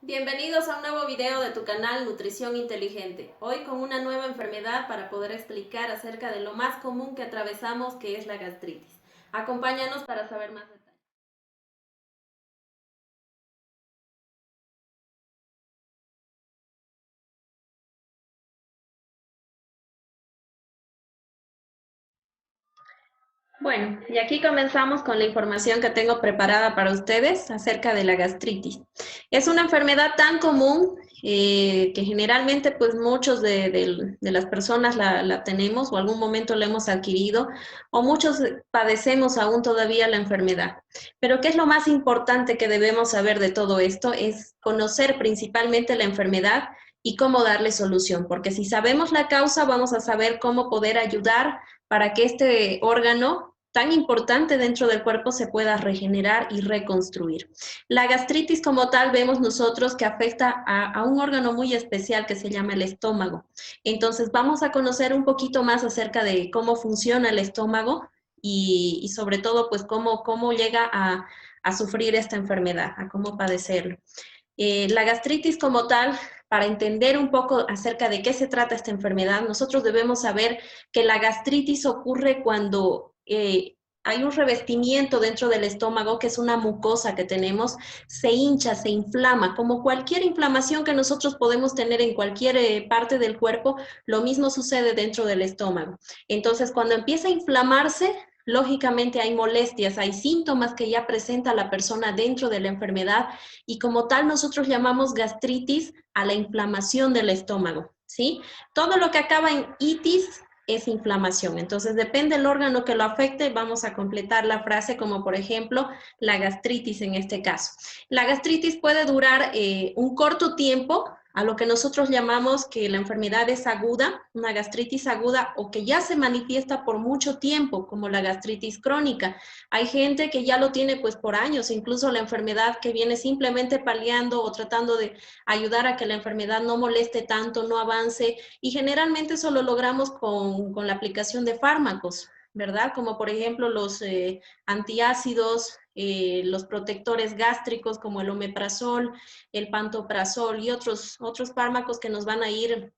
Bienvenidos a un nuevo video de tu canal Nutrición Inteligente. Hoy con una nueva enfermedad para poder explicar acerca de lo más común que atravesamos, que es la gastritis. Acompáñanos para saber más detalles. Bueno, y aquí comenzamos con la información que tengo preparada para ustedes acerca de la gastritis. Es una enfermedad tan común que generalmente pues muchos de las personas la tenemos o algún momento la hemos adquirido o muchos padecemos aún todavía la enfermedad. Pero ¿qué es lo más importante que debemos saber de todo esto? Es conocer principalmente la enfermedad y cómo darle solución, porque si sabemos la causa vamos a saber cómo poder ayudar para que este órgano tan importante dentro del cuerpo se pueda regenerar y reconstruir. La gastritis como tal vemos nosotros que afecta a un órgano muy especial que se llama el estómago. Entonces vamos a conocer un poquito más acerca de cómo funciona el estómago y sobre todo pues cómo llega a sufrir esta enfermedad, a cómo padecerlo. La gastritis como tal, para entender un poco acerca de qué se trata esta enfermedad, nosotros debemos saber que la gastritis ocurre cuando hay un revestimiento dentro del estómago, que es una mucosa que tenemos, se hincha, se inflama, como cualquier inflamación que nosotros podemos tener en cualquier parte del cuerpo, lo mismo sucede dentro del estómago. Entonces, cuando empieza a inflamarse, lógicamente hay molestias, hay síntomas que ya presenta la persona dentro de la enfermedad y como tal nosotros llamamos gastritis a la inflamación del estómago, ¿sí? Todo lo que acaba en itis es inflamación. Entonces, depende del órgano que lo afecte, vamos a completar la frase como, por ejemplo, la gastritis en este caso. La gastritis puede durar un corto tiempo, a lo que nosotros llamamos que la enfermedad es aguda, una gastritis aguda, o que ya se manifiesta por mucho tiempo, como la gastritis crónica. Hay gente que ya lo tiene pues por años, incluso la enfermedad que viene simplemente paliando o tratando de ayudar a que la enfermedad no moleste tanto, no avance, y generalmente eso lo logramos con la aplicación de fármacos, ¿verdad? Como por ejemplo los antiácidos, los protectores gástricos como el omeprazol, el pantoprazol y otros fármacos que nos van a ir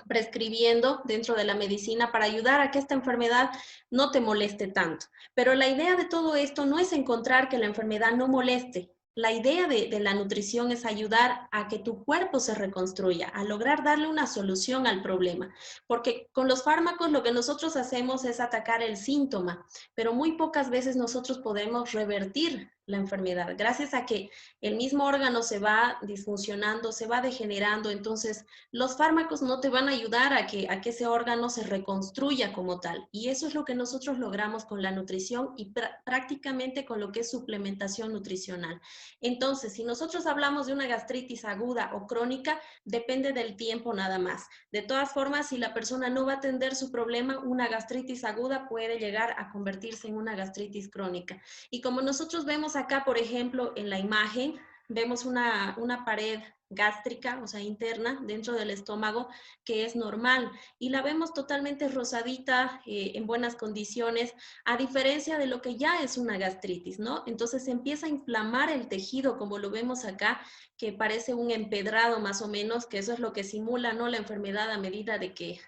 prescribiendo dentro de la medicina para ayudar a que esta enfermedad no te moleste tanto. Pero la idea de todo esto no es encontrar que la enfermedad no moleste. La idea de la nutrición es ayudar a que tu cuerpo se reconstruya, a lograr darle una solución al problema. Porque con los fármacos lo que nosotros hacemos es atacar el síntoma, pero muy pocas veces nosotros podemos revertir la enfermedad, gracias a que el mismo órgano se va disfuncionando, se va degenerando, entonces los fármacos no te van a ayudar a que ese órgano se reconstruya como tal. Y eso es lo que nosotros logramos con la nutrición y prácticamente con lo que es suplementación nutricional. Entonces, si nosotros hablamos de una gastritis aguda o crónica, depende del tiempo nada más. De todas formas, si la persona no va a atender su problema, una gastritis aguda puede llegar a convertirse en una gastritis crónica. Y como nosotros vemos acá, por ejemplo, en la imagen, vemos una pared gástrica, o sea, interna, dentro del estómago, que es normal. Y la vemos totalmente rosadita, en buenas condiciones, a diferencia de lo que ya es una gastritis, ¿no? Entonces se empieza a inflamar el tejido, como lo vemos acá, que parece un empedrado más o menos, que eso es lo que simula, ¿no? La enfermedad a medida de que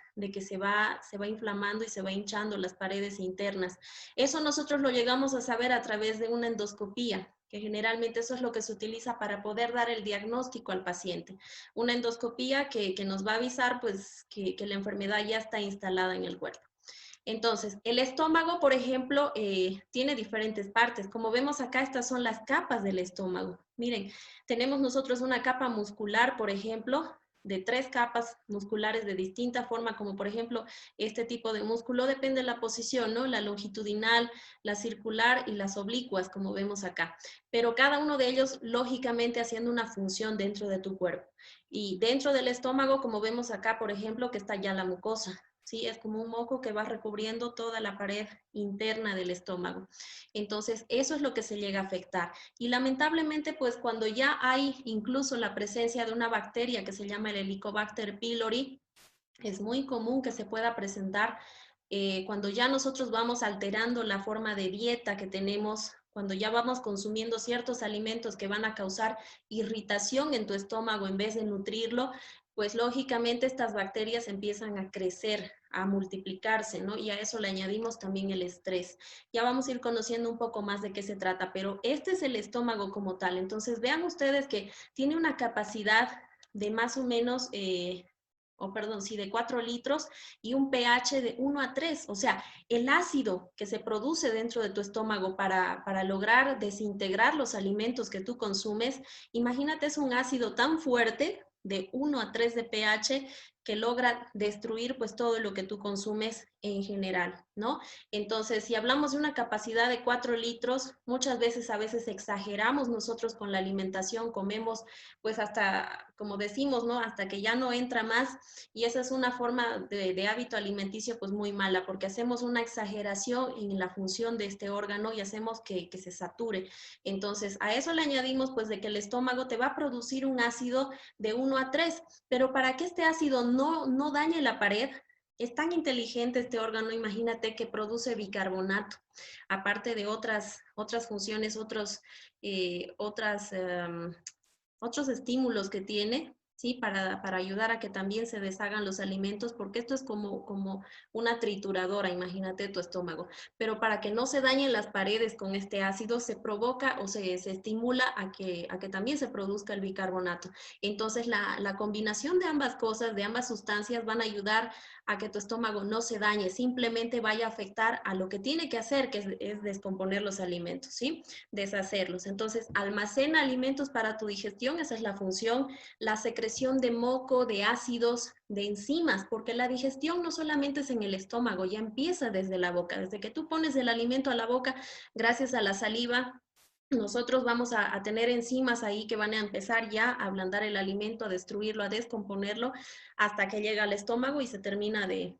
se va inflamando y se va hinchando las paredes internas. Eso nosotros lo llegamos a saber a través de una endoscopía, que generalmente eso es lo que se utiliza para poder dar el diagnóstico al paciente. Una endoscopía que nos va a avisar pues que la enfermedad ya está instalada en el cuerpo. Entonces, el estómago, por ejemplo, tiene diferentes partes. Como vemos acá, estas son las capas del estómago. Miren, tenemos nosotros una capa muscular, por ejemplo, de 3 capas musculares de distinta forma, como por ejemplo, este tipo de músculo depende de la posición, ¿no? La longitudinal, la circular y las oblicuas, como vemos acá. Pero cada uno de ellos, lógicamente, haciendo una función dentro de tu cuerpo. Y dentro del estómago, como vemos acá, por ejemplo, que está ya la mucosa. Sí, es como un moco que va recubriendo toda la pared interna del estómago. Entonces, eso es lo que se llega a afectar. Y lamentablemente, pues cuando ya hay incluso la presencia de una bacteria que se llama el Helicobacter pylori, es muy común que se pueda presentar cuando ya nosotros vamos alterando la forma de dieta que tenemos cuando ya vamos consumiendo ciertos alimentos que van a causar irritación en tu estómago en vez de nutrirlo, pues lógicamente estas bacterias empiezan a crecer, a multiplicarse, ¿no? Y a eso le añadimos también el estrés. Ya vamos a ir conociendo un poco más de qué se trata, pero este es el estómago como tal. Entonces vean ustedes que tiene una capacidad de más o menos, sí, de 4 litros y un pH de 1 a 3. O sea, el ácido que se produce dentro de tu estómago para lograr desintegrar los alimentos que tú consumes, imagínate, es un ácido tan fuerte de 1 a 3 de pH que logra destruir pues todo lo que tú consumes en general, ¿no? Entonces, si hablamos de una capacidad de 4 litros, muchas veces a veces exageramos nosotros con la alimentación, comemos pues hasta, como decimos, ¿no? Hasta que ya no entra más, y esa es una forma de hábito alimenticio pues muy mala, porque hacemos una exageración en la función de este órgano y hacemos que se sature. Entonces, a eso le añadimos pues de que el estómago te va a producir un ácido de 1 a 3, pero para que este ácido no dañe la pared, es tan inteligente este órgano, imagínate que produce bicarbonato, aparte de otras funciones, otros estímulos que tiene, ¿sí? Para ayudar a que también se deshagan los alimentos, porque esto es como una trituradora, imagínate tu estómago. Pero para que no se dañen las paredes con este ácido, se provoca o se estimula a que también se produzca el bicarbonato. Entonces, la combinación de ambas cosas, de ambas sustancias, van a ayudar a que tu estómago no se dañe, simplemente vaya a afectar a lo que tiene que hacer, que es descomponer los alimentos, ¿sí? Deshacerlos. Entonces, almacena alimentos para tu digestión, esa es la función, la secreción de moco, de ácidos, de enzimas, porque la digestión no solamente es en el estómago, ya empieza desde la boca, desde que tú pones el alimento a la boca, gracias a la saliva, nosotros vamos a tener enzimas ahí que van a empezar ya a ablandar el alimento, a destruirlo, a descomponerlo, hasta que llega al estómago y se termina de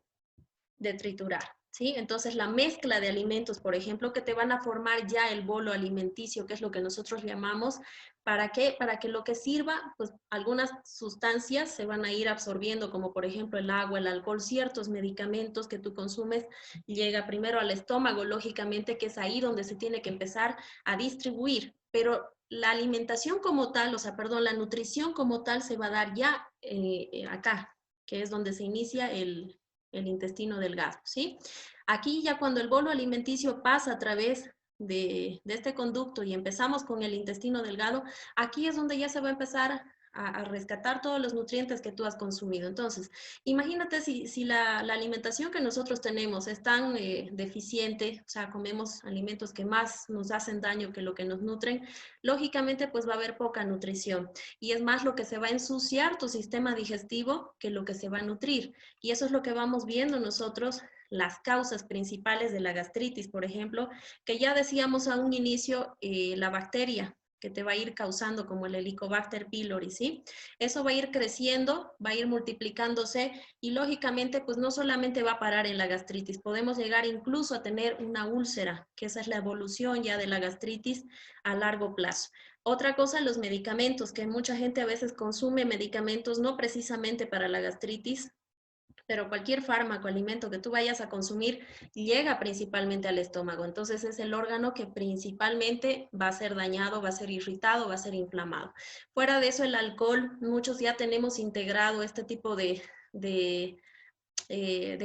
triturar, ¿sí? Entonces la mezcla de alimentos, por ejemplo, que te van a formar ya el bolo alimenticio, que es lo que nosotros llamamos, ¿para qué? Para que lo que sirva, pues algunas sustancias se van a ir absorbiendo, como por ejemplo el agua, el alcohol, ciertos medicamentos que tú consumes, llega primero al estómago, lógicamente, que es ahí donde se tiene que empezar a distribuir, pero la alimentación como tal, o sea, perdón, la nutrición como tal se va a dar ya acá, que es donde se inicia el intestino delgado, ¿sí? Aquí ya cuando el bolo alimenticio pasa a través de este conducto y empezamos con el intestino delgado, aquí es donde ya se va a empezar a rescatar todos los nutrientes que tú has consumido. Entonces, imagínate si la alimentación que nosotros tenemos es tan deficiente, o sea, comemos alimentos que más nos hacen daño que lo que nos nutren, lógicamente pues va a haber poca nutrición. Y es más lo que se va a ensuciar tu sistema digestivo que lo que se va a nutrir. Y eso es lo que vamos viendo nosotros, las causas principales de la gastritis, por ejemplo, que ya decíamos a un inicio, la bacteria que te va a ir causando como el Helicobacter pylori, ¿sí? Eso va a ir creciendo, va a ir multiplicándose y lógicamente pues no solamente va a parar en la gastritis, podemos llegar incluso a tener una úlcera, que esa es la evolución ya de la gastritis a largo plazo. Otra cosa, los medicamentos, que mucha gente a veces consume medicamentos no precisamente para la gastritis, pero cualquier fármaco, alimento que tú vayas a consumir llega principalmente al estómago. Entonces es el órgano que principalmente va a ser dañado, va a ser irritado, va a ser inflamado. Fuera de eso, el alcohol, muchos ya tenemos integrado este tipo de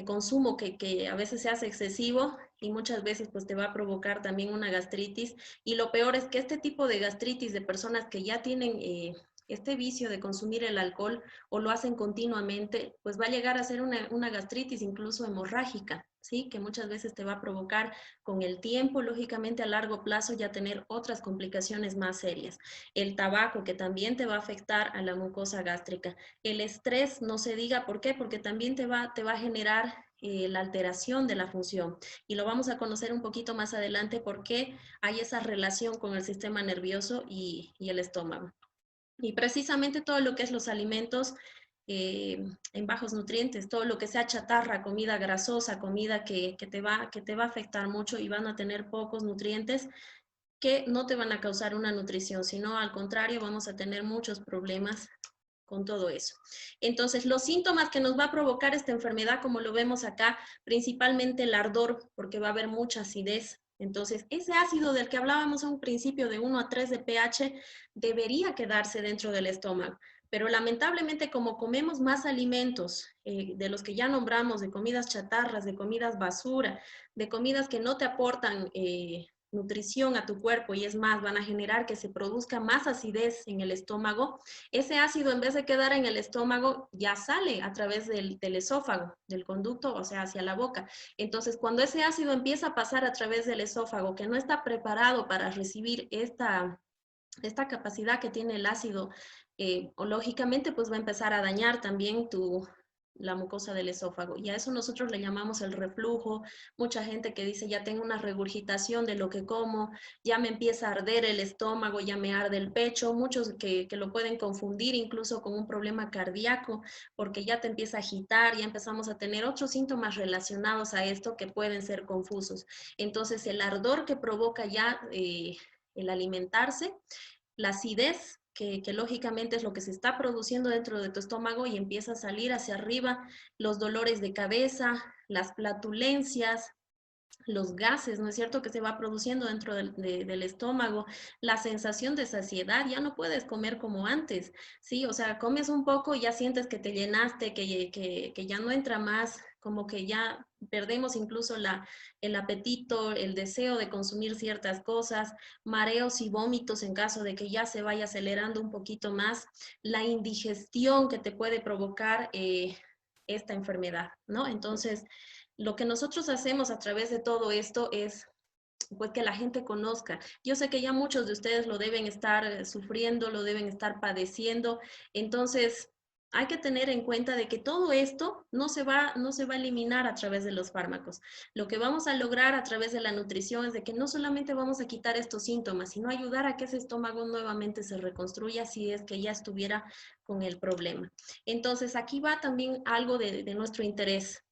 consumo que a veces se hace excesivo y muchas veces pues te va a provocar también una gastritis. Y lo peor es que este tipo de gastritis de personas que ya tienen este vicio de consumir el alcohol o lo hacen continuamente, pues va a llegar a ser una gastritis incluso hemorrágica, ¿sí? Que muchas veces te va a provocar con el tiempo, lógicamente a largo plazo, ya tener otras complicaciones más serias. El tabaco, que también te va a afectar a la mucosa gástrica. El estrés, no se diga por qué, porque también te va a generar la alteración de la función. Y lo vamos a conocer un poquito más adelante por qué hay esa relación con el sistema nervioso y el estómago. Y precisamente todo lo que es los alimentos en bajos nutrientes, todo lo que sea chatarra, comida grasosa, comida que te va a afectar mucho y van a tener pocos nutrientes, que no te van a causar una nutrición, sino al contrario, vamos a tener muchos problemas con todo eso. Entonces, los síntomas que nos va a provocar esta enfermedad, como lo vemos acá, principalmente el ardor, porque va a haber mucha acidez, Entonces, ese ácido del que hablábamos a un principio de 1 a 3 de pH debería quedarse dentro del estómago. Pero lamentablemente, como comemos más alimentos de los que ya nombramos, de comidas chatarras, de comidas basura, de comidas que no te aportan nutrición a tu cuerpo y es más, van a generar que se produzca más acidez en el estómago, ese ácido en vez de quedar en el estómago ya sale a través del esófago, del conducto, o sea, hacia la boca. Entonces, cuando ese ácido empieza a pasar a través del esófago, que no está preparado para recibir esta capacidad que tiene el ácido, o lógicamente pues va a empezar a dañar también la mucosa del esófago. Y a eso nosotros le llamamos el reflujo. Mucha gente que dice, ya tengo una regurgitación de lo que como, ya me empieza a arder el estómago, ya me arde el pecho. Muchos que lo pueden confundir incluso con un problema cardíaco, porque ya te empieza a agitar, ya empezamos a tener otros síntomas relacionados a esto que pueden ser confusos. Entonces, el ardor que provoca ya el alimentarse, la acidez, que lógicamente es lo que se está produciendo dentro de tu estómago y empieza a salir hacia arriba, los dolores de cabeza, las flatulencias, los gases, ¿no es cierto?, que se va produciendo dentro del estómago, la sensación de saciedad, ya no puedes comer como antes, ¿sí? O sea, comes un poco y ya sientes que te llenaste, que ya no entra más, como que ya perdemos incluso el apetito, el deseo de consumir ciertas cosas, mareos y vómitos en caso de que ya se vaya acelerando un poquito más, la indigestión que te puede provocar esta enfermedad, ¿no? Entonces, lo que nosotros hacemos a través de todo esto es pues que la gente conozca. Yo sé que ya muchos de ustedes lo deben estar sufriendo, lo deben estar padeciendo, entonces hay que tener en cuenta de que todo esto no se va a eliminar a través de los fármacos. Lo que vamos a lograr a través de la nutrición es de que no solamente vamos a quitar estos síntomas, sino ayudar a que ese estómago nuevamente se reconstruya si es que ya estuviera con el problema. Entonces aquí va también algo de nuestro interés.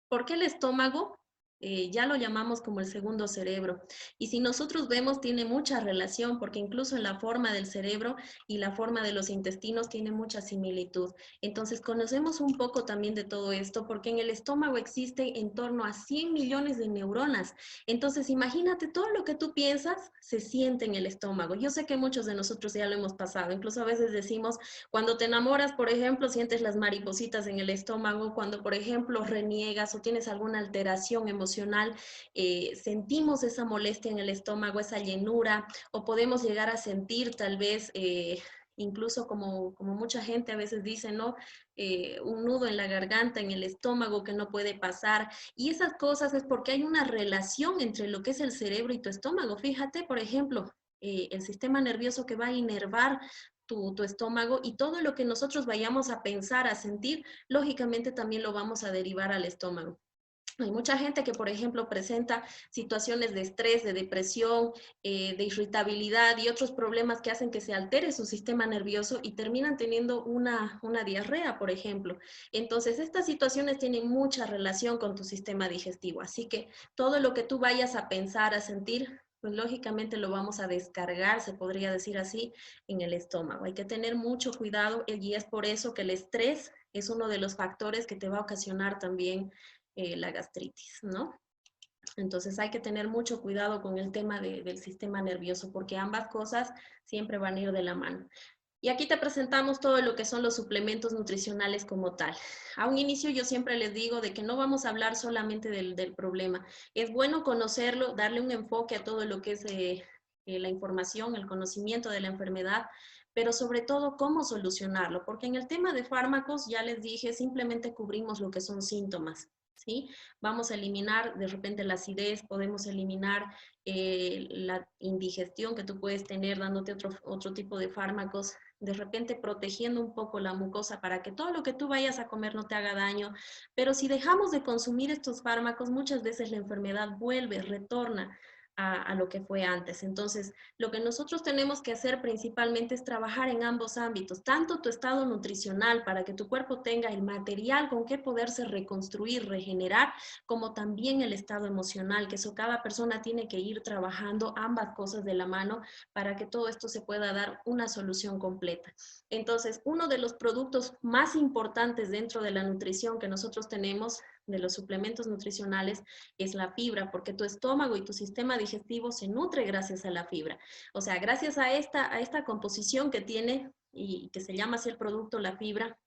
¿Por qué el estómago? Ya lo llamamos como el segundo cerebro. Y si nosotros vemos, tiene mucha relación, porque incluso en la forma del cerebro y la forma de los intestinos tiene mucha similitud. Entonces, conocemos un poco también de todo esto, porque en el estómago existe en torno a 100 millones de neuronas. Entonces, imagínate, todo lo que tú piensas se siente en el estómago. Yo sé que muchos de nosotros ya lo hemos pasado. Incluso a veces decimos, cuando te enamoras, por ejemplo, sientes las maripositas en el estómago. Cuando, por ejemplo, reniegas o tienes alguna alteración emocional, sentimos esa molestia en el estómago, esa llenura, o podemos llegar a sentir tal vez, incluso como mucha gente a veces dice, ¿no? Un nudo en la garganta, en el estómago que no puede pasar. Y esas cosas es porque hay una relación entre lo que es el cerebro y tu estómago. Fíjate, por ejemplo, el sistema nervioso que va a inervar tu estómago y todo lo que nosotros vayamos a pensar, a sentir, lógicamente también lo vamos a derivar al estómago. Hay mucha gente que, por ejemplo, presenta situaciones de estrés, de depresión, de irritabilidad y otros problemas que hacen que se altere su sistema nervioso y terminan teniendo una diarrea, por ejemplo. Entonces, estas situaciones tienen mucha relación con tu sistema digestivo. Así que todo lo que tú vayas a pensar, a sentir, pues lógicamente lo vamos a descargar, se podría decir así, en el estómago. Hay que tener mucho cuidado y es por eso que el estrés es uno de los factores que te va a ocasionar también la gastritis, ¿no? Entonces hay que tener mucho cuidado con el tema del sistema nervioso porque ambas cosas siempre van a ir de la mano. Y aquí te presentamos todo lo que son los suplementos nutricionales como tal. A un inicio yo siempre les digo de que no vamos a hablar solamente del problema. Es bueno conocerlo, darle un enfoque a todo lo que es la información, el conocimiento de la enfermedad, pero sobre todo cómo solucionarlo, porque en el tema de fármacos, ya les dije, simplemente cubrimos lo que son síntomas. ¿Sí? Vamos a eliminar de repente la acidez, podemos eliminar la indigestión que tú puedes tener dándote otro tipo de fármacos, de repente protegiendo un poco la mucosa para que todo lo que tú vayas a comer no te haga daño. Pero si dejamos de consumir estos fármacos, muchas veces la enfermedad vuelve, retorna a lo que fue antes. Entonces, lo que nosotros tenemos que hacer principalmente es trabajar en ambos ámbitos, tanto tu estado nutricional para que tu cuerpo tenga el material con que poderse reconstruir, regenerar, como también el estado emocional, que eso cada persona tiene que ir trabajando ambas cosas de la mano para que todo esto se pueda dar una solución completa. Entonces, uno de los productos más importantes dentro de la nutrición que nosotros tenemos de los suplementos nutricionales es la fibra, porque tu estómago y tu sistema digestivo se nutre gracias a la fibra. O sea, gracias a esta composición que tiene y que se llama así el producto, la fibra,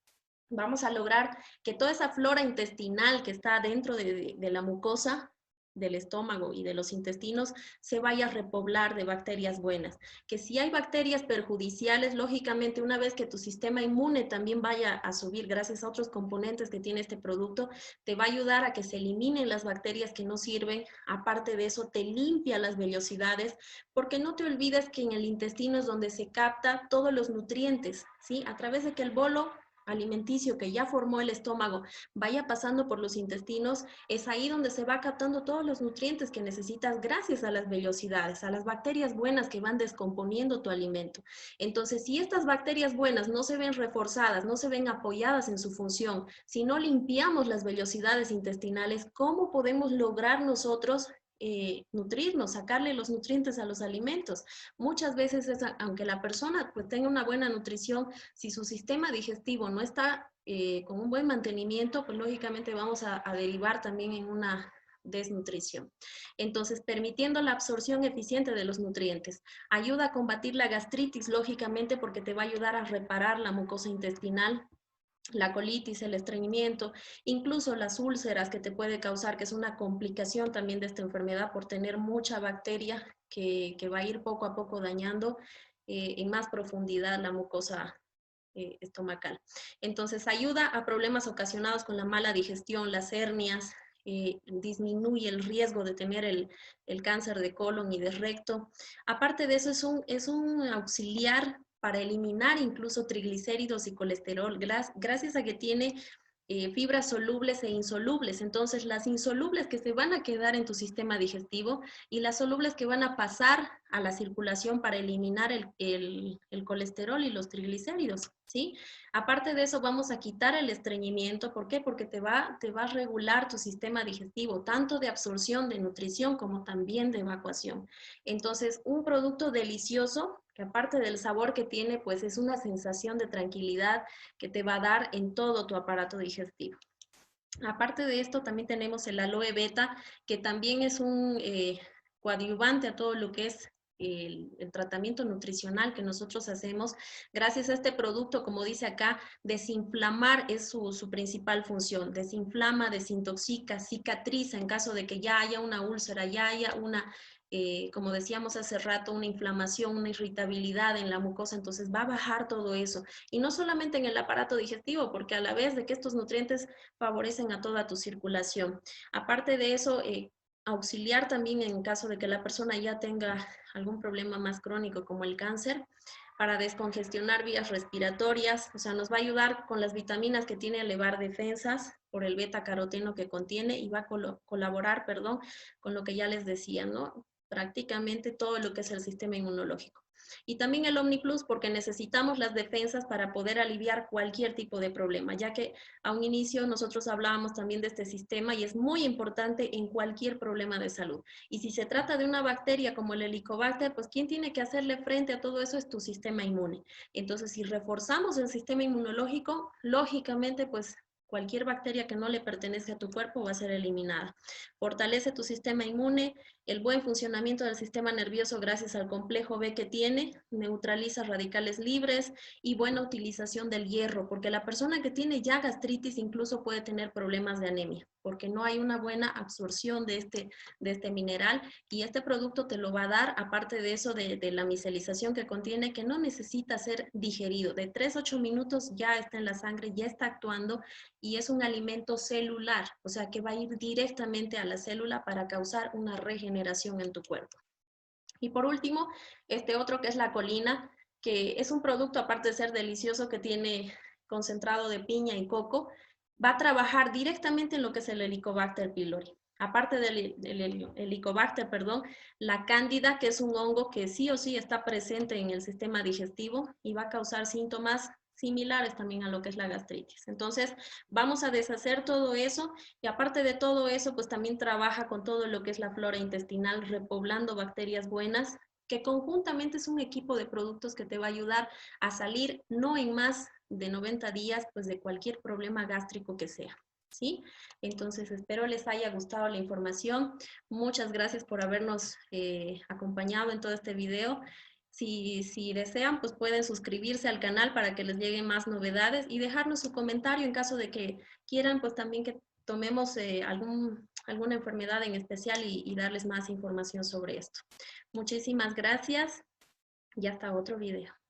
vamos a lograr que toda esa flora intestinal que está dentro de la mucosa del estómago y de los intestinos se vaya a repoblar de bacterias buenas. Que si hay bacterias perjudiciales, lógicamente una vez que tu sistema inmune también vaya a subir gracias a otros componentes que tiene este producto, te va a ayudar a que se eliminen las bacterias que no sirven. Aparte de eso, te limpia las vellosidades, porque no te olvides que en el intestino es donde se capta todos los nutrientes, ¿sí? A través de que el bolo alimenticio que ya formó el estómago vaya pasando por los intestinos, es ahí donde se va captando todos los nutrientes que necesitas gracias a las vellosidades, a las bacterias buenas que van descomponiendo tu alimento. Entonces, si estas bacterias buenas no se ven reforzadas, no se ven apoyadas en su función, si no limpiamos las vellosidades intestinales, ¿cómo podemos lograr nosotros nutrirnos, sacarle los nutrientes a los alimentos? Muchas veces, aunque la persona pues, tenga una buena nutrición, si su sistema digestivo no está con un buen mantenimiento, pues lógicamente vamos a derivar también en una desnutrición. Entonces, permitiendo la absorción eficiente de los nutrientes, ayuda a combatir la gastritis, lógicamente, porque te va a ayudar a reparar la mucosa intestinal, la colitis, el estreñimiento, incluso las úlceras que te puede causar, que es una complicación también de esta enfermedad por tener mucha bacteria que va a ir poco a poco dañando en más profundidad la mucosa estomacal. Entonces ayuda a problemas ocasionados con la mala digestión, las hernias, disminuye el riesgo de tener el cáncer de colon y de recto. Aparte de eso, es un auxiliar para eliminar incluso triglicéridos y colesterol, gracias a que tiene fibras solubles e insolubles. Entonces, las insolubles que se van a quedar en tu sistema digestivo y las solubles que van a pasar a la circulación para eliminar el colesterol y los triglicéridos, ¿sí? Aparte de eso, vamos a quitar el estreñimiento. ¿Por qué? Porque te va a regular tu sistema digestivo, tanto de absorción, de nutrición, como también de evacuación. Entonces, un producto delicioso que aparte del sabor que tiene, pues es una sensación de tranquilidad que te va a dar en todo tu aparato digestivo. Aparte de esto, también tenemos el aloe beta, que también es un coadyuvante a todo lo que es el tratamiento nutricional que nosotros hacemos. Gracias a este producto, como dice acá, desinflamar es su principal función. Desinflama, desintoxica, cicatriza en caso de que ya haya una úlcera, ya haya una como decíamos hace rato, una inflamación, una irritabilidad en la mucosa, entonces va a bajar todo eso. Y no solamente en el aparato digestivo, porque a la vez de que estos nutrientes favorecen a toda tu circulación. Aparte de eso, auxiliar también en caso de que la persona ya tenga algún problema más crónico como el cáncer, para descongestionar vías respiratorias, o sea, nos va a ayudar con las vitaminas que tiene a elevar defensas por el beta caroteno que contiene y va a colaborar, perdón, con lo que ya les decía, ¿no? Prácticamente todo lo que es el sistema inmunológico. Y también el OmniPlus porque necesitamos las defensas para poder aliviar cualquier tipo de problema, ya que a un inicio nosotros hablábamos también de este sistema y es muy importante en cualquier problema de salud. Y si se trata de una bacteria como el Helicobacter, pues quien tiene que hacerle frente a todo eso es tu sistema inmune. Entonces, si reforzamos el sistema inmunológico, lógicamente, pues cualquier bacteria que no le pertenece a tu cuerpo va a ser eliminada. Fortalece tu sistema inmune, el buen funcionamiento del sistema nervioso gracias al complejo B que tiene, neutraliza radicales libres y buena utilización del hierro, porque la persona que tiene ya gastritis incluso puede tener problemas de anemia, porque no hay una buena absorción de este mineral y este producto te lo va a dar, aparte de eso, de la micelización que contiene, que no necesita ser digerido. De 3 a 8 minutos ya está en la sangre, ya está actuando y es un alimento celular, o sea que va a ir directamente a la célula para causar una regeneración en tu cuerpo. Y por último, este otro que es la colina, que es un producto aparte de ser delicioso que tiene concentrado de piña y coco, va a trabajar directamente en lo que es el Helicobacter pylori. Aparte del Helicobacter, perdón, la cándida, que es un hongo que sí o sí está presente en el sistema digestivo y va a causar síntomas similares también a lo que es la gastritis. Entonces, vamos a deshacer todo eso y aparte de todo eso, pues también trabaja con todo lo que es la flora intestinal, repoblando bacterias buenas, que conjuntamente es un equipo de productos que te va a ayudar a salir no en más de 90 días, pues de cualquier problema gástrico que sea. ¿sí? Entonces, espero les haya gustado la información. Muchas gracias por habernos acompañado en todo este video. Si desean, pues pueden suscribirse al canal para que les lleguen más novedades y dejarnos su comentario en caso de que quieran, pues también que tomemos alguna enfermedad en especial y darles más información sobre esto. Muchísimas gracias y hasta otro video.